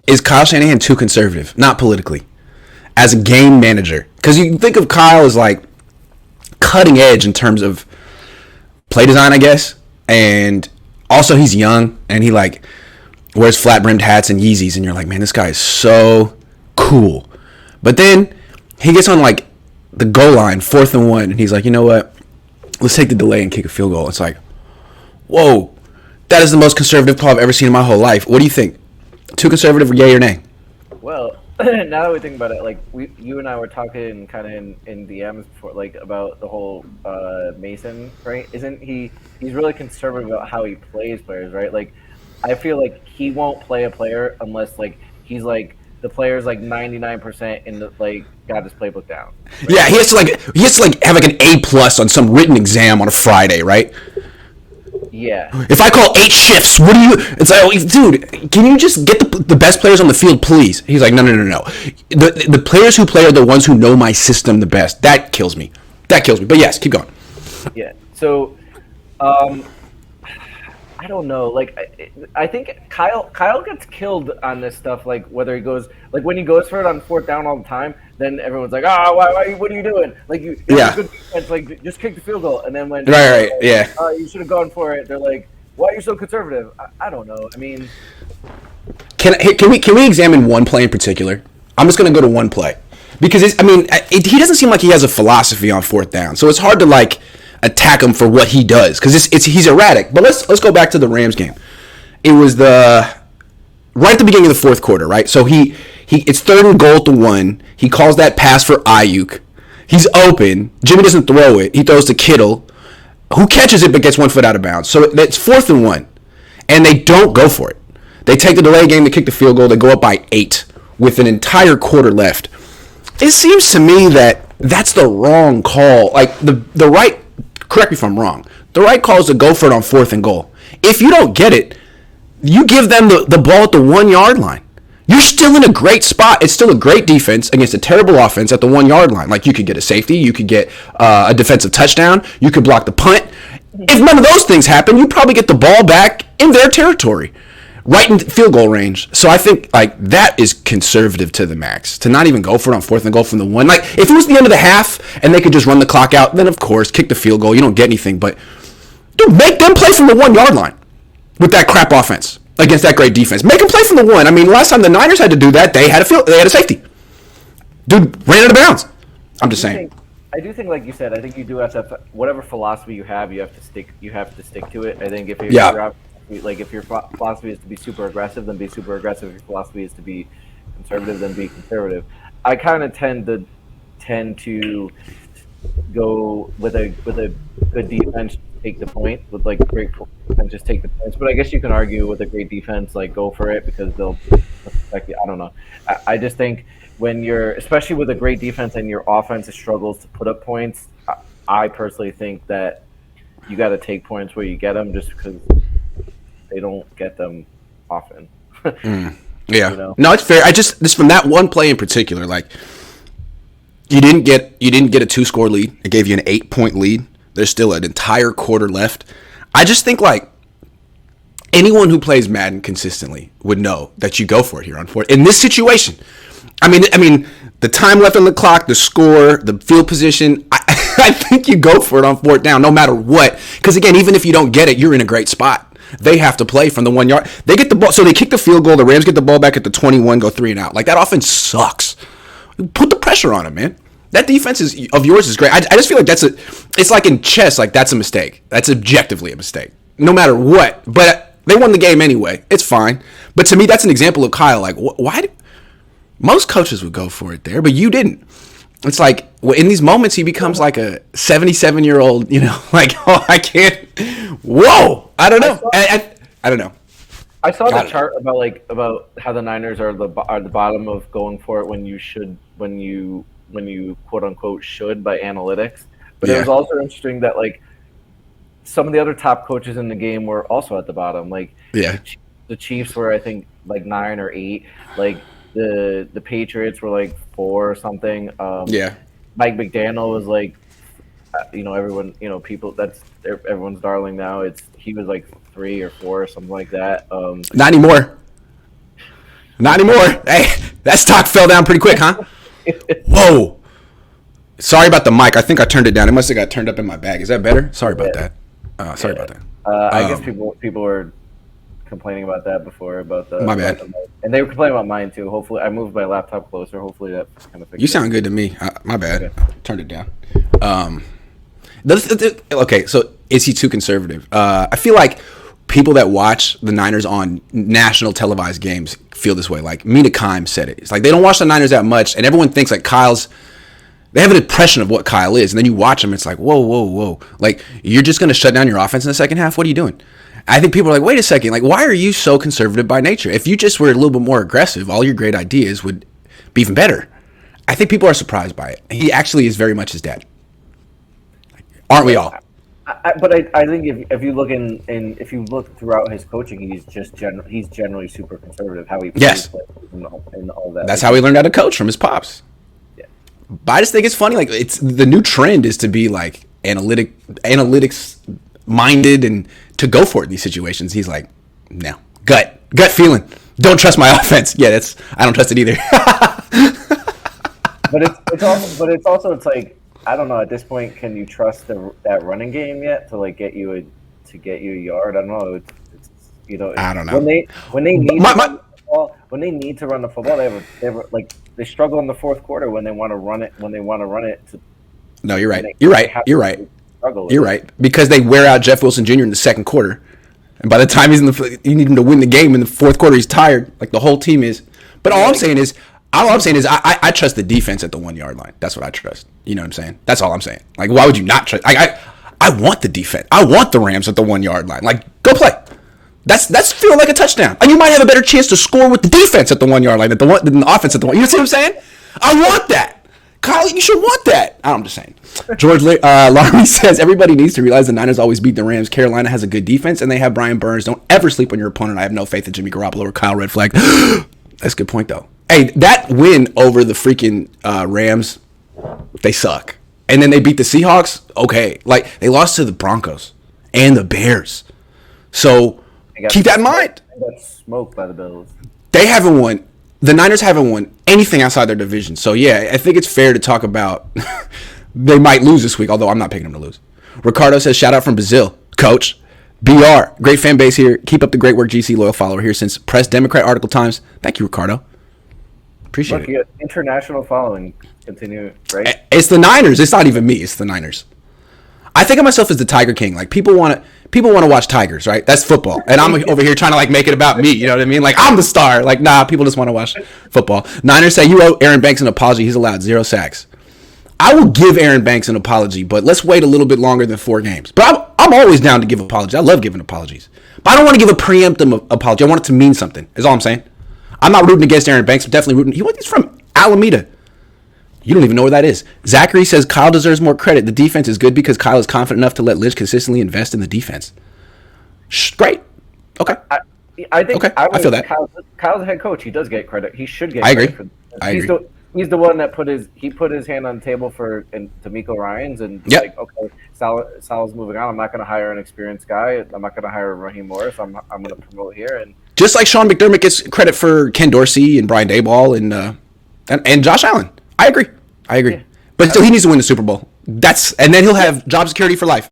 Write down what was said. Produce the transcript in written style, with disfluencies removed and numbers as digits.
is Kyle Shanahan too conservative? Not politically, as a game manager, because you think of Kyle as like cutting edge in terms of play design, I guess, and also he's young and he like wears flat brimmed hats and Yeezys, and you're like, man, this guy is so cool. But then he gets on like the goal line, 4th and 1, and he's like, you know what? Let's take the delay and kick a field goal. It's like, whoa, that is the most conservative call I've ever seen in my whole life. What do you think? Too conservative, yay or nay? Well, now that we think about it, like you and I were talking kind of in DMs before, like about the whole Mason, right? Isn't he's really conservative about how he plays players, right? Like, I feel like he won't play a player unless like he's like the player's like 99% in the like got his playbook down. Right? Yeah, he has to like have like an A+ on some written exam on a Friday, right? Yeah. If I call 8 shifts, what do you? It's like, oh, dude, can you just get the best players on the field, please? He's like, no. The players who play are the ones who know my system the best. That kills me. But yes, keep going. Yeah. So, I don't know. Like, I think Kyle gets killed on this stuff. Like, whether he goes, like, when he goes for it on 4th down all the time, then everyone's like, why what are you doing? Like, you have a good defense, like, just kick the field goal. And then when right, yeah, you should have gone for it. They're like, why are you so conservative? I don't know. I mean, can we examine one play in particular? I'm just gonna go to one play because he doesn't seem like he has a philosophy on 4th down, so it's hard to like attack him for what he does because he's erratic. But let's go back to the Rams game. It was right at the beginning of the 4th quarter, right? So it's 3rd and goal at the 1. He calls that pass for Ayuk. He's open. Jimmy doesn't throw it. He throws to Kittle, who catches it but gets 1 foot out of bounds. So it's 4th and 1, and they don't go for it. They take the delay game. They kick the field goal. They go up by 8 with an entire quarter left. It seems to me that that's the wrong call. Like the right. Correct me if I'm wrong. The right call is to go for it on 4th and goal. If you don't get it, you give them the ball at the 1 yard line. You're still in a great spot. It's still a great defense against a terrible offense at the 1 yard line. Like, you could get a safety, you could get a defensive touchdown, you could block the punt. If none of those things happen, you probably get the ball back in their territory, right in field goal range. So I think like that is conservative to the max, to not even go for it on 4th and goal from the 1. Like, if it was the end of the half and they could just run the clock out, then of course kick the field goal. You don't get anything, but dude, make them play from the 1 yard line with that crap offense against that great defense. Make them play from the 1. I mean, last time the Niners had to do that, they had a safety. Dude ran out of bounds. I'm just saying. I do think, like you said, I think you do have to whatever philosophy you have to stick. You have to stick to it. I think if if your philosophy is to be super aggressive, then be super aggressive. If your philosophy is to be conservative, then be conservative. I kind of tend to go with a good defense, take the point, with like great and just take the points. But I guess you can argue with a great defense, like go for it because they'll protect you. I don't know. I just think when you're, especially with a great defense and your offense struggles to put up points, I personally think that you got to take points where you get them, just because they don't get them often. Yeah, you know? No, it's fair. This from that one play in particular, like you didn't get a 2-score lead. It gave you an 8-point lead. There's still an entire quarter left. I just think like anyone who plays Madden consistently would know that you go for it here on 4th. In this situation, I mean, the time left on the clock, the score, the field position, I think you go for it on 4th down, no matter what. Because again, even if you don't get it, you're in a great spot. They have to play from the 1 yard. They get the ball, so they kick the field goal. The Rams get the ball back at the 21, go 3 and out. Like, that offense sucks. Put the pressure on them, man. That defense of yours is great. I just feel like it's like in chess, like that's a mistake. That's objectively a mistake, no matter what. But they won the game anyway. It's fine. But to me, that's an example of Kyle. Like, why? Most coaches would go for it there, but you didn't. It's like, well, in these moments, he becomes like a 77-year-old, like, oh, I can't. Whoa. I don't know. I don't know. I saw the chart about how the Niners are the bottom of going for it when you quote unquote should by analytics. But It was also interesting that like some of the other top coaches in the game were also at the bottom. Like the Chiefs were, I think, like 9 or 8. Like the Patriots were like 4 or something. Mike McDaniel was like, everyone, people, that's everyone's darling now. He was like 3 or 4 or something like that. Not anymore. Not anymore. Hey, that stock fell down pretty quick, huh? Whoa. Sorry about the mic. I think I turned it down. It must have got turned up in my bag. Is that better? Sorry about that. Sorry about that. I guess people were complaining about that before about the. My bad. And they were complaining about mine too. Hopefully, I moved my laptop closer. Hopefully, that kind of. You sound good to me. My bad. Okay. Turned it down. Okay, so is he too conservative? I feel like people that watch the Niners on national televised games feel this way. Like Mina Kimes said it. It's like they don't watch the Niners that much, and everyone thinks like they have an impression of what Kyle is, and then you watch him, it's like, whoa. Like, you're just going to shut down your offense in the second half? What are you doing? I think people are like, wait a second, like, why are you so conservative by nature? If you just were a little bit more aggressive, all your great ideas would be even better. I think people are surprised by it. He actually is very much his dad. Aren't we all? But I think if you look if you look throughout his coaching, he's generally super conservative. How he plays and all that. That's how he learned how to coach, from his pops. Yeah. But I just think it's funny. Like, it's the new trend is to be like analytics minded and to go for it in these situations. He's like, no, gut feeling. Don't trust my offense. Yeah, I don't trust it either. But it's also like, I don't know. At this point, can you trust that running game yet to like get you a yard? I don't know. I don't know. When they need to run the football, they struggle in the fourth quarter when they want to run it. No, you're right. You're right. You're right, because they wear out Jeff Wilson Jr. in the second quarter, and by the time you need him to win the game in the fourth quarter, he's tired. Like the whole team is. But all I'm saying is, I trust the defense at the 1 yard line. That's what I trust. You know what I'm saying? That's all I'm saying. Like, why would you not trust? I want the defense. I want the Rams at the 1 yard line. Like, go play. That's feel like a touchdown, and you might have a better chance to score with the defense at the 1 yard line than the offense at the one. You see what I'm saying? I want that. Kyle, you should want that. I'm just saying. George Larmy says, everybody needs to realize the Niners always beat the Rams. Carolina has a good defense, and they have Brian Burns. Don't ever sleep on your opponent. I have no faith in Jimmy Garoppolo or Kyle Red Flag. That's a good point, though. Hey, that win over the freaking Rams, they suck. And then they beat the Seahawks. Okay. Like, they lost to the Broncos and the Bears. So keep that in mind. They got smoked by the Bills. They haven't won. The Niners haven't won anything outside their division. So, yeah, I think it's fair to talk about they might lose this week, although I'm not picking them to lose. Ricardo says, shout out from Brazil. Coach, BR, great fan base here. Keep up the great work, GC, loyal follower here since Press Democrat Article Times. Thank you, Ricardo. Appreciate it. International following. Continue, right? It's the Niners. It's not even me. It's the Niners. I think of myself as the Tiger King. Like, people want to watch Tigers, right? That's football. And I'm over here trying to like make it about me. You know what I mean? Like, I'm the star. Like, nah, people just want to watch football. Niners say, you owe Aaron Banks an apology. He's allowed 0 sacks. I will give Aaron Banks an apology, but let's wait a little bit longer than 4 games. But I'm always down to give apologies. I love giving apologies. But I don't want to give a preemptive apology. I want it to mean something, is all I'm saying. I'm not rooting against Aaron Banks. I'm definitely rooting. He's from Alameda. You don't even know where that is. Zachary says Kyle deserves more credit. The defense is good because Kyle is confident enough to let Lynch consistently invest in the defense. Great. Okay. I think. Okay. I feel that. Kyle's the head coach. He does get credit. He should get I credit. agree. I agree. He's the one that put his hand on the table for D'Amico Ryans and like, okay, Sal's moving on. I'm not going to hire an experienced guy. I'm not going to hire Raheem Morris. I'm going to promote here. And just like Sean McDermott gets credit for Ken Dorsey and Brian Daboll and Josh Allen. I agree. Yeah. But still, he needs to win the Super Bowl. And then he'll have job security for life.